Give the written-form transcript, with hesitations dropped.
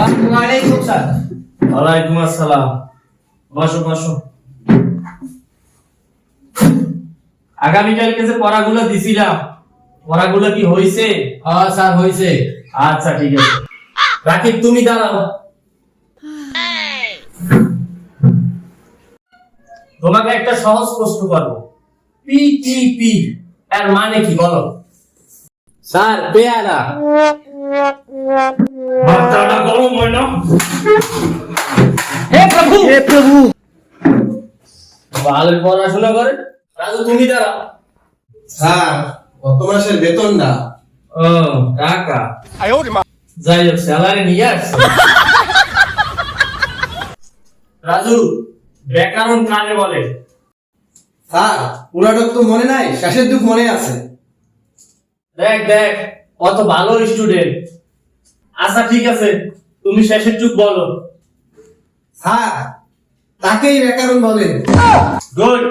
ওয়ালাইকুম স্যার। ওয়ালাইকুম আসসালাম। বসো বসো। আগামীকালকে যে পড়াগুলো দিছিলাম, পড়াগুলো কি হইছে? হ্যাঁ স্যার হইছে। আচ্ছা ঠিক আছে। রাকিব তুমি দাঁড়াও। তোমাকে একটা সহজ প্রশ্ন করবো। পিটিপি এর মানে কি বলো? স্যার পেয়ারা। মাথাটা গরম হয় না? হে প্রভু। ভালো পড়াশোনা করে। রাজু তুমি দাঁড়াও। স্যার গত মাসের বেতনটা। ও টাকা। যাই হোক স্যালারি নিয়ে আসছে। রাজু ব্যাকরণ কারে বলে? স্যার পুরাটক তো মনে নাই, শেষের দিক মনে আছে। দেখ দেখ কত ভালো স্টুডেন্ট। আচ্ছা ঠিক আছে, তুমি শেষের যুগ বলো। স্যার তাকেই ব্যাকরণ বলেন। গুড।